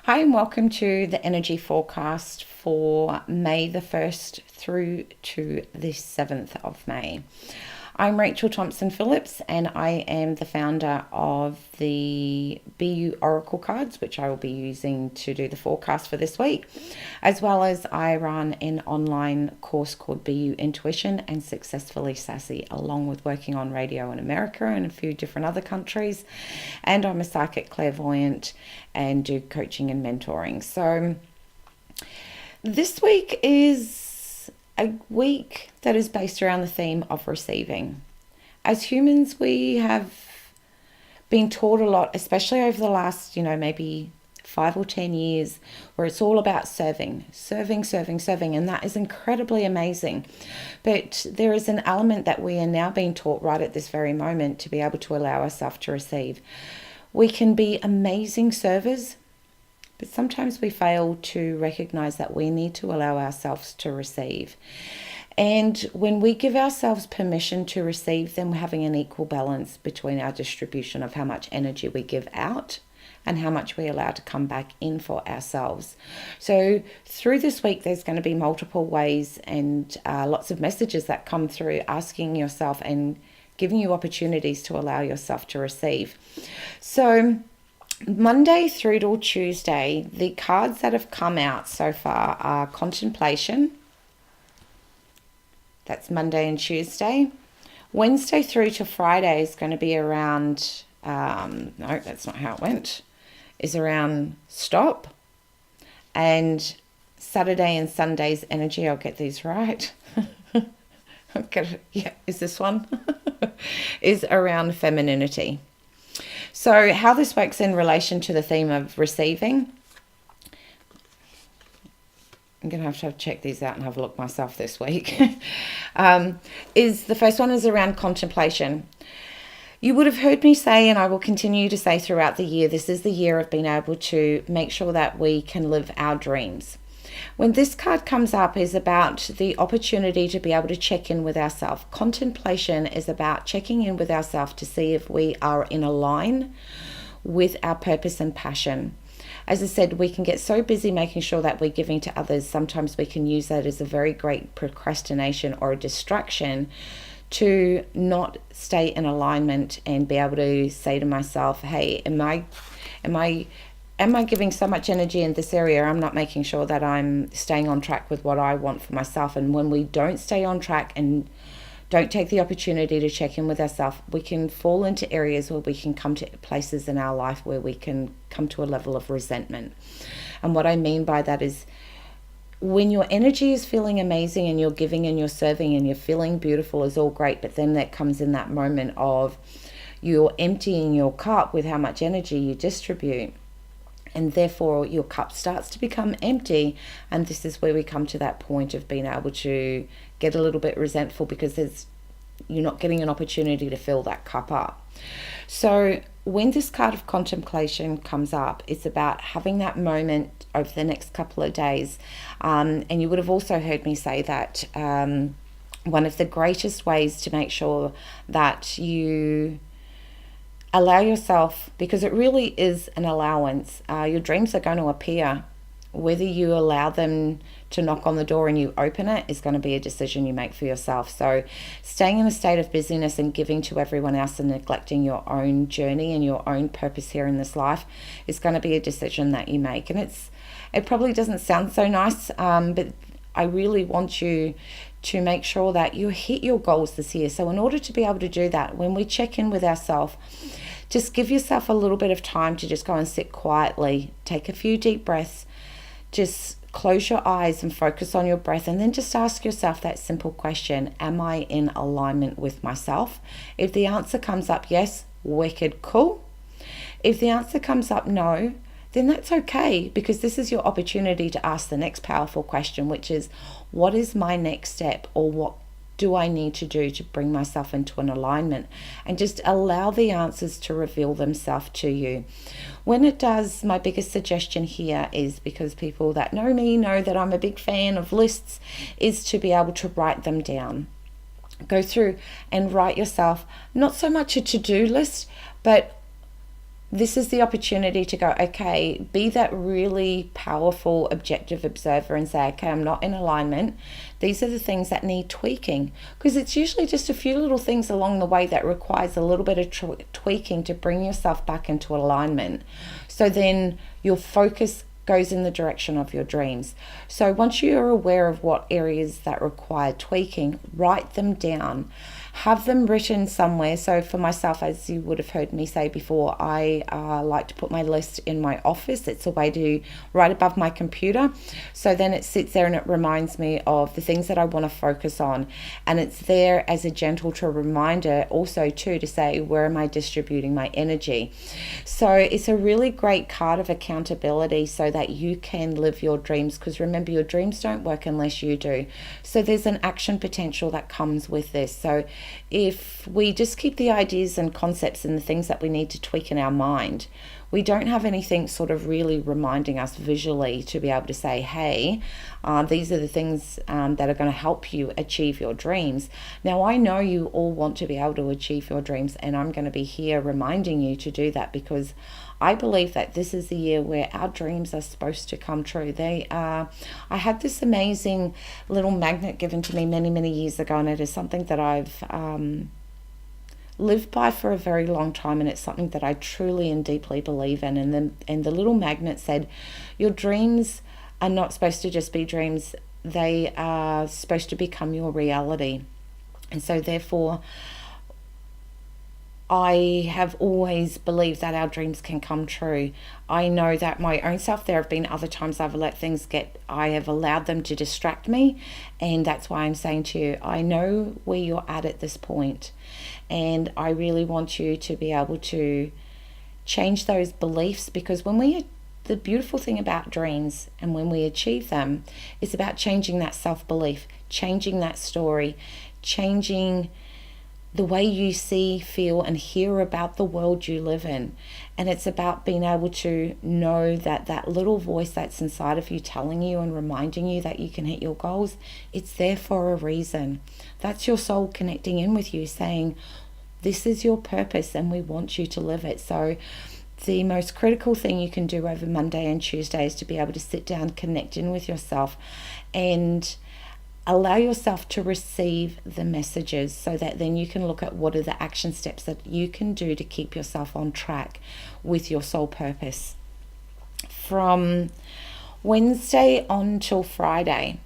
Hi, and welcome to the energy forecast for May the 1st through to the 7th of May. I'm Rachel Thompson Phillips, and I am the founder of the BEYOU'oraclecards, which I will be using to do the forecast for this week, as well as I run an online course called BU Intuition and Successfully Sassy, along with working on radio in America and a few different other countries. And I'm a psychic clairvoyant and do coaching and mentoring. So this week is a week that is based around the theme of receiving. As humans, we have been taught a lot, especially over the last, maybe 5 or 10 years, where it's all about serving, and that is incredibly amazing. But there is an element that we are now being taught right at this very moment to be able to allow ourselves to receive. We can be amazing servers, but sometimes we fail to recognize that we need to allow ourselves to receive. And when we give ourselves permission to receive, then we're having an equal balance between our distribution of how much energy we give out and how much we allow to come back in for ourselves. So through this week, there's going to be multiple ways and lots of messages that come through asking yourself and giving you opportunities to allow yourself to receive. So Monday through to Tuesday, the cards that have come out so far are Contemplation. That's Monday and Tuesday. Wednesday through to Friday is going to be around, no, that's not how it went, is around Stop. And Saturday and Sunday's energy, I'll get these right. Okay, yeah, is this one? is around femininity. So how this works in relation to the theme of receiving, I'm going to have to check these out and have a look myself this week, is the first one is around contemplation. You would have heard me say, and I will continue to say throughout the year, this is the year of being able to make sure that we can live our dreams. When this card comes up is about the opportunity to be able to check in with ourselves. Contemplation is about checking in with ourselves to see if we are in a line with our purpose and passion. As I said, we can get so busy making sure that we're giving to others. Sometimes we can use that as a very great procrastination or a distraction to not stay in alignment and be able to say to myself, hey, am I giving so much energy in this area? I'm not making sure that I'm staying on track with what I want for myself. And when we don't stay on track and don't take the opportunity to check in with ourselves, we can fall into areas where we can come to places in our life where we can come to a level of resentment. And what I mean by that is when your energy is feeling amazing and you're giving and you're serving and you're feeling beautiful is all great, but then that comes in that moment of you're emptying your cup with how much energy you distribute. And therefore your cup starts to become empty, and this is where we come to that point of being able to get a little bit resentful because you're not getting an opportunity to fill that cup up. So when this card of contemplation comes up, it's about having that moment over the next couple of days. And you would have also heard me say that one of the greatest ways to make sure that you allow yourself, because it really is an allowance. Your dreams are going to appear. Whether you allow them to knock on the door and you open it is going to be a decision you make for yourself. So staying in a state of busyness and giving to everyone else and neglecting your own journey and your own purpose here in this life is going to be a decision that you make. And it probably doesn't sound so nice, but I really want you to make sure that you hit your goals this year. So in order to be able to do that, when we check in with ourselves, just give yourself a little bit of time to just go and sit quietly, take a few deep breaths, just close your eyes and focus on your breath, and then just ask yourself that simple question, am I in alignment with myself? If the answer comes up yes, wicked cool. If the answer comes up no, then that's okay, because this is your opportunity to ask the next powerful question, which is, what is my next step, or what do I need to do to bring myself into an alignment? And just allow the answers to reveal themselves to you. When it does, my biggest suggestion here is, because people that know me know that I'm a big fan of lists, is to be able to write them down. Go through and write yourself, not so much a to-do list, but this is the opportunity to go, okay, be that really powerful objective observer and say, okay, I'm not in alignment. These are the things that need tweaking, because it's usually just a few little things along the way that requires a little bit of tweaking to bring yourself back into alignment. So then your focus goes in the direction of your dreams. So once you're aware of what areas that require tweaking, write them down. Have them written somewhere. So for myself, as you would have heard me say before, I like to put my list in my office. It's a way to right above my computer. So then it sits there and it reminds me of the things that I want to focus on. And it's there as a gentle reminder also too to say, where am I distributing my energy? So it's a really great card of accountability so that you can live your dreams, because remember, your dreams don't work unless you do. So there's an action potential that comes with this. So if we just keep the ideas and concepts and the things that we need to tweak in our mind, we don't have anything sort of really reminding us visually to be able to say, hey, these are the things that are going to help you achieve your dreams. Now, I know you all want to be able to achieve your dreams, and I'm going to be here reminding you to do that, because I believe that this is the year where our dreams are supposed to come true. I had this amazing little magnet given to me many, many years ago, and it is something that I've lived by for a very long time, and it's something that I truly and deeply believe in. And the little magnet said, your dreams are not supposed to just be dreams, they are supposed to become your reality. And so therefore, I have always believed that our dreams can come true. I know that my own self, there have been other times I have allowed them to distract me. And that's why I'm saying to you, I know where you're at this point. And I really want you to be able to change those beliefs, because the beautiful thing about dreams and when we achieve them, it's about changing that self-belief, changing that story, changing the way you see, feel, and hear about the world you live in. And it's about being able to know that that little voice that's inside of you telling you and reminding you that you can hit your goals, it's there for a reason. That's your soul connecting in with you, saying, this is your purpose and we want you to live it. So the most critical thing you can do over Monday and Tuesday is to be able to sit down, connect in with yourself, and allow yourself to receive the messages, so that then you can look at what are the action steps that you can do to keep yourself on track with your soul purpose. From Wednesday on till Friday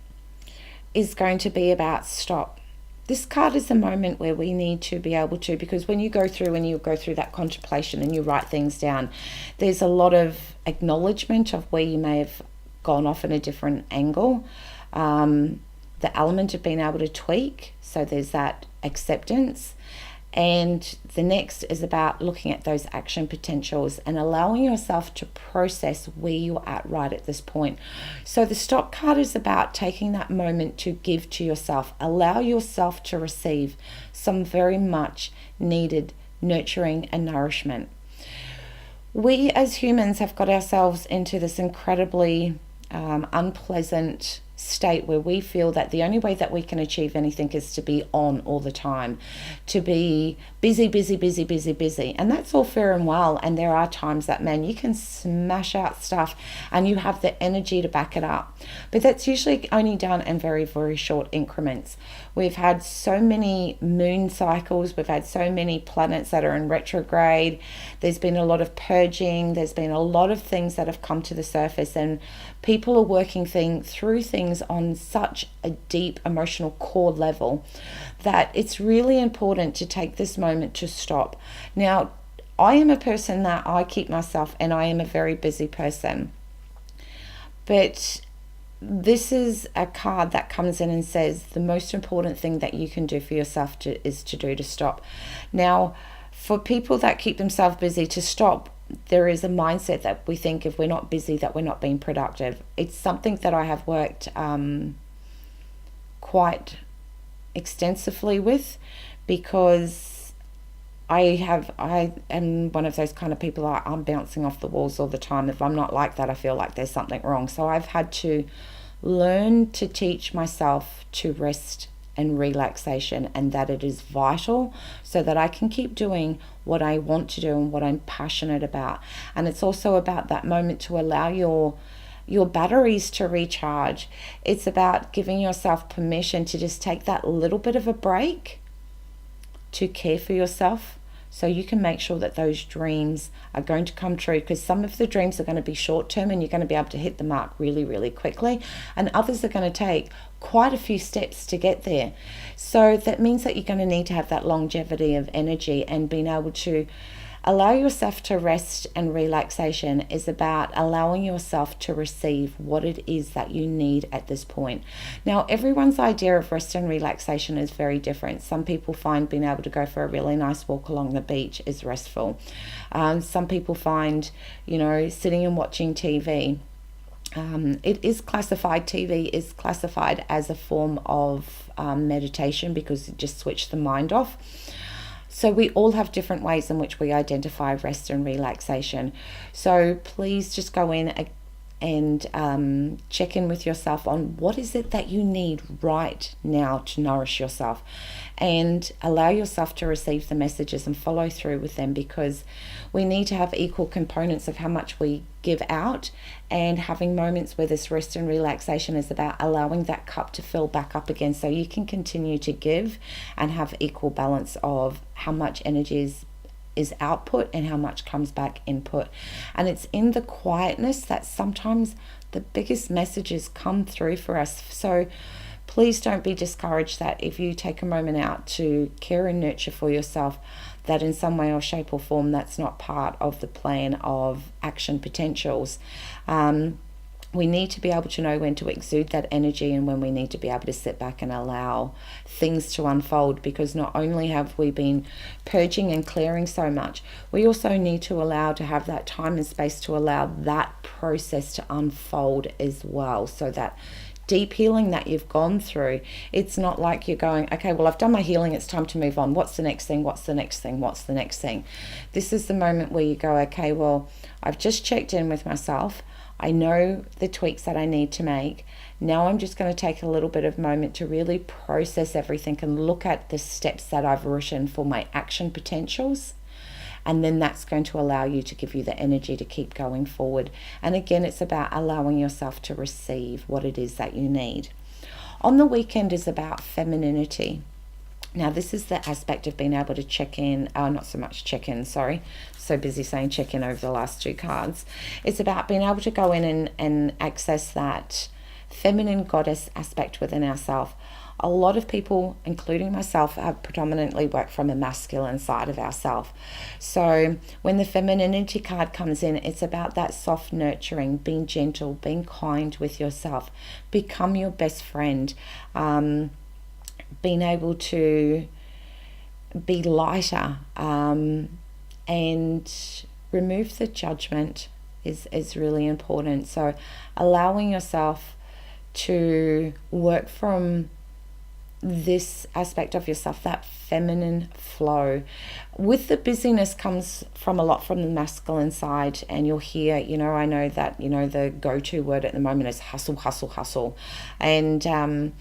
is going to be about stop. This card is a moment where we need to be able to, because when you go through that contemplation and you write things down, there's a lot of acknowledgement of where you may have gone off in a different angle. The element of being able to tweak, so there's that acceptance. And the next is about looking at those action potentials and allowing yourself to process where you're at right at this point. So the stop card is about taking that moment to give to yourself, allow yourself to receive some very much needed nurturing and nourishment. We as humans have got ourselves into this incredibly unpleasant state where we feel that the only way that we can achieve anything is to be on all the time, to be busy. And that's all fair and well. And there are times that, man, you can smash out stuff and you have the energy to back it up. But that's usually only done in very, very short increments. We've had so many moon cycles. We've had so many planets that are in retrograde. There's been a lot of purging. There's been a lot of things that have come to the surface, and people are working through things on such a deep emotional core level that it's really important to take this moment to stop. Now, I am a person that I keep myself, and I am a very busy person. But this is a card that comes in and says the most important thing that you can do for yourself is to stop. Now, for people that keep themselves busy, to stop, there is a mindset that we think if we're not busy that we're not being productive. It's something that I have worked quite extensively with, because I am one of those kind of people I'm bouncing off the walls all the time. If I'm not like that, I feel like there's something wrong. So I've had to learn to teach myself to rest and relaxation, and that it is vital so that I can keep doing what I want to do and what I'm passionate about. And it's also about that moment to allow your batteries to recharge. It's about giving yourself permission to just take that little bit of a break to care for yourself, so you can make sure that those dreams are going to come true, because some of the dreams are going to be short term and you're going to be able to hit the mark really, really quickly, and others are going to take quite a few steps to get there. So that means that you're going to need to have that longevity of energy, and being able to allow yourself to rest and relaxation is about allowing yourself to receive what it is that you need at this point. Now, everyone's idea of rest and relaxation is very different. Some people find being able to go for a really nice walk along the beach is restful. Some people find, sitting and watching TV. TV is classified as a form of meditation, because it just switched the mind off. So we all have different ways in which we identify rest and relaxation. So please just go in and check in with yourself on what is it that you need right now to nourish yourself, and allow yourself to receive the messages and follow through with them, because we need to have equal components of how much we give out, and having moments where this rest and relaxation is about allowing that cup to fill back up again, so you can continue to give and have equal balance of how much energy is output and how much comes back input. And it's in the quietness that sometimes the biggest messages come through for us. So please don't be discouraged that if you take a moment out to care and nurture for yourself, that in some way or shape or form that's not part of the plan of action potentials. We need to be able to know when to exude that energy and when we need to be able to sit back and allow things to unfold, because not only have we been purging and clearing so much, we also need to allow to have that time and space to allow that process to unfold as well. So that deep healing that you've gone through, it's not like you're going, okay, well, I've done my healing, it's time to move on. What's the next thing? What's the next thing? What's the next thing? This is the moment where you go, okay, well, I've just checked in with myself. I know the tweaks that I need to make. Now I'm just going to take a little bit of moment to really process everything and look at the steps that I've written for my action potentials. And then that's going to allow you to give you the energy to keep going forward. And again, it's about allowing yourself to receive what it is that you need. On the weekend is about femininity. Now, this is the aspect of being able to check in, not so much check in, sorry. So busy saying check in over the last two cards. It's about being able to go in and access that feminine goddess aspect within ourselves. A lot of people, including myself, have predominantly worked from a masculine side of ourselves. So when the femininity card comes in, it's about that soft nurturing, being gentle, being kind with yourself, become your best friend, being able to be lighter, and remove the judgment is really important. So allowing yourself to work from this aspect of yourself, that feminine flow. With the busyness comes from a lot from the masculine side, and you'll hear, I know that, the go-to word at the moment is hustle, hustle, hustle. And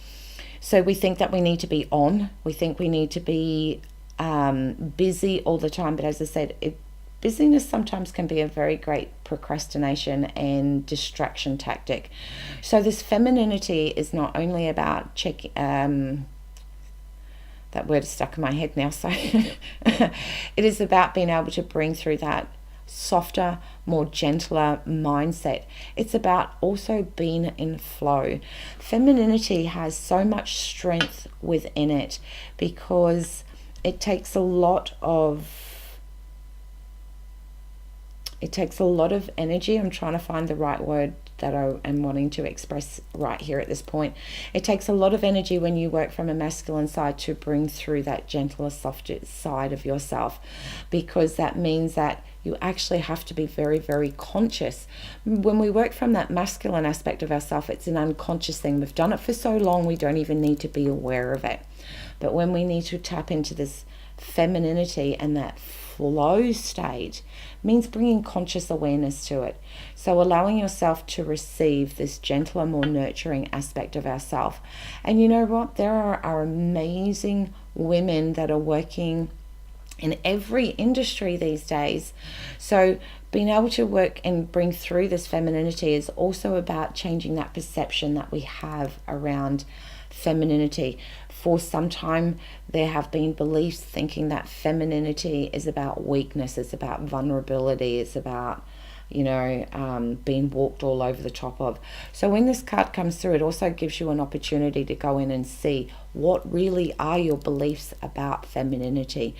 so we think that we need to be on. We think we need to be busy all the time. But as I said, busyness sometimes can be a very great procrastination and distraction tactic. So this femininity is not only about that word is stuck in my head now. So it is about being able to bring through that softer, more gentler mindset. It's about also being in flow. Femininity has so much strength within it, because it takes a lot of energy. I'm trying to find the right word that I am wanting to express right here at this point. It takes a lot of energy when you work from a masculine side to bring through that gentler, softer side of yourself, because that means that you actually have to be very, very conscious. When we work from that masculine aspect of ourselves, it's an unconscious thing. We've done it for so long, we don't even need to be aware of it. But when we need to tap into this femininity and that flow state means bringing conscious awareness to it. So allowing yourself to receive this gentler, more nurturing aspect of ourselves. And you know what? There are amazing women that are working in every industry these days. So being able to work and bring through this femininity is also about changing that perception that we have around femininity. For some time, there have been beliefs thinking that femininity is about weakness, it's about vulnerability, it's about, being walked all over the top of. So when this card comes through, it also gives you an opportunity to go in and see what really are your beliefs about femininity.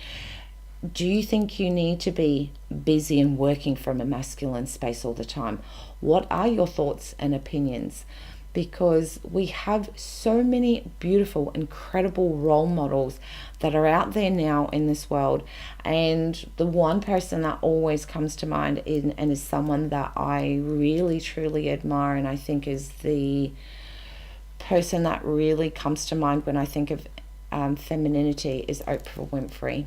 Do you think you need to be busy and working from a masculine space all the time? What are your thoughts and opinions? Because we have so many beautiful, incredible role models that are out there now in this world. And the one person that always comes to mind is someone that I really, truly admire, and I think is the person that really comes to mind when I think of femininity, is Oprah Winfrey.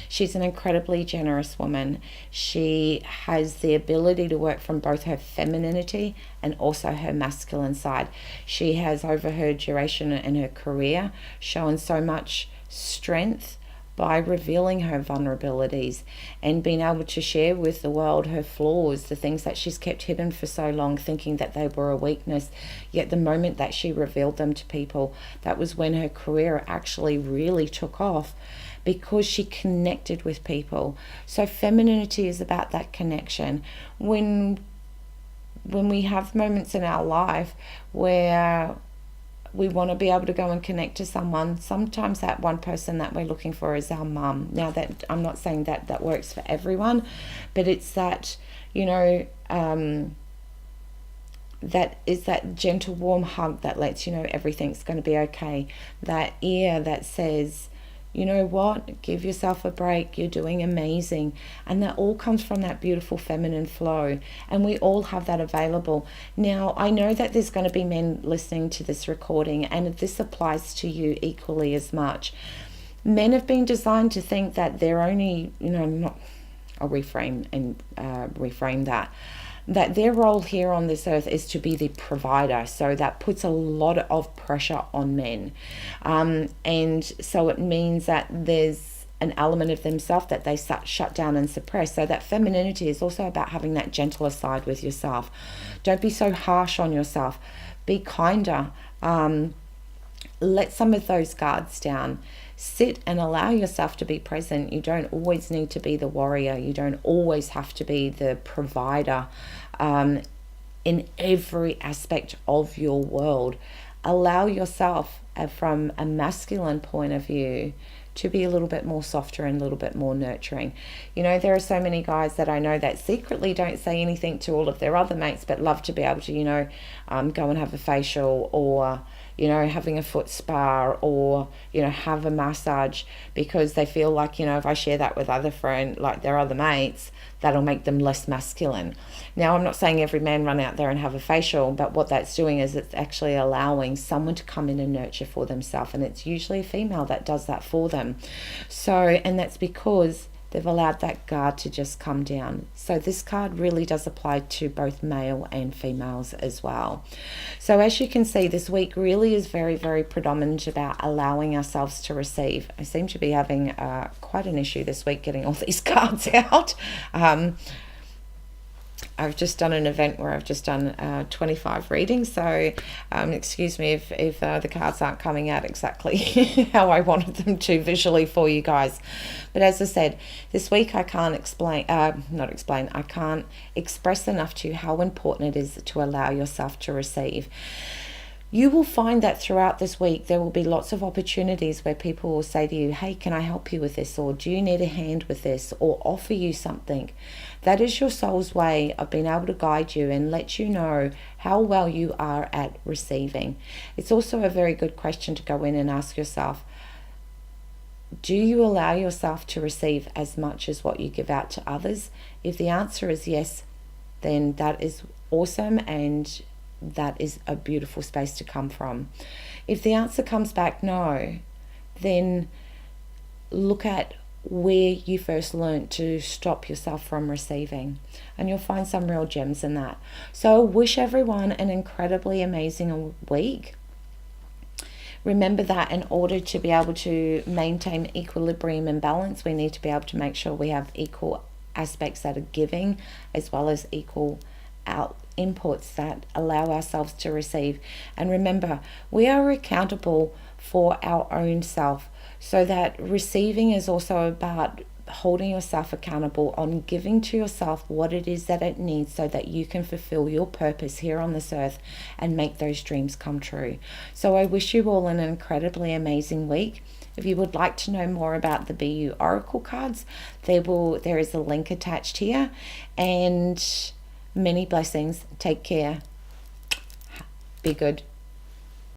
She's an incredibly generous woman. She has the ability to work from both her femininity and also her masculine side. She has, over her duration in her career, shown so much strength by revealing her vulnerabilities and being able to share with the world her flaws, the things that she's kept hidden for so long, thinking that they were a weakness. Yet the moment that she revealed them to people, that was when her career actually really took off, because she connected with people. So femininity is about that connection. When we have moments in our life where we want to be able to go and connect to someone, sometimes that one person that we're looking for is our mum. Now, that I'm not saying that works for everyone, but it's that, that is that gentle, warm hug that lets you know everything's going to be okay. That ear that says, you know what, give yourself a break, you're doing amazing. And that all comes from that beautiful feminine flow, and we all have that available. Now, I know that there's going to be men listening to this recording, and this applies to you equally as much. Men have been designed to think that they're only, I'll reframe that their role here on this earth is to be the provider. So that puts a lot of pressure on men. And so it means that there's an element of themselves that they shut down and suppress. So that femininity is also about having that gentler side with yourself. Don't be so harsh on yourself. Be kinder. Let some of those guards down. Sit and allow yourself to be present. You don't always need to be the warrior. You don't always have to be the provider in every aspect of your world. Allow yourself, from a masculine point of view, to be a little bit more softer and a little bit more nurturing. There are so many guys that I know that secretly don't say anything to all of their other mates, but love to be able to, go and have a facial, or having a foot spa, or have a massage, because they feel like, if I share that with their other mates, that'll make them less masculine. Now, I'm not saying every man run out there and have a facial, but what that's doing is it's actually allowing someone to come in and nurture for themselves, and it's usually a female that does that for them. So, and that's because they've allowed that guard to just come down. So this card really does apply to both male and females as well. So as you can see, this week really is very, very predominant about allowing ourselves to receive. I seem to be having quite an issue this week getting all these cards out. I've just done an event where I've just done 25 readings, so excuse me if the cards aren't coming out exactly how I wanted them to visually for you guys. But as I said, this week I can't I can't express enough to you how important it is to allow yourself to receive. You will find that throughout this week there will be lots of opportunities where people will say to you, hey, can I help you with this? Or do you need a hand with this? Or offer you something. That is your soul's way of being able to guide you and let you know how well you are at receiving. It's also a very good question to go in and ask yourself, do you allow yourself to receive as much as what you give out to others? If the answer is yes, then that is awesome, and that is a beautiful space to come from. If the answer comes back no, then look at where you first learnt to stop yourself from receiving, and you'll find some real gems in that. So I wish everyone an incredibly amazing week. Remember that in order to be able to maintain equilibrium and balance, we need to be able to make sure we have equal aspects that are giving, as well as equal out inputs that allow ourselves to receive. And remember, we are accountable for our own self, so that receiving is also about holding yourself accountable on giving to yourself what it is that it needs, so that you can fulfill your purpose here on this earth and make those dreams come true. So I wish you all an incredibly amazing week. If you would like to know more about the BU Oracle cards, there is a link attached here. And many blessings. Take care. Be good.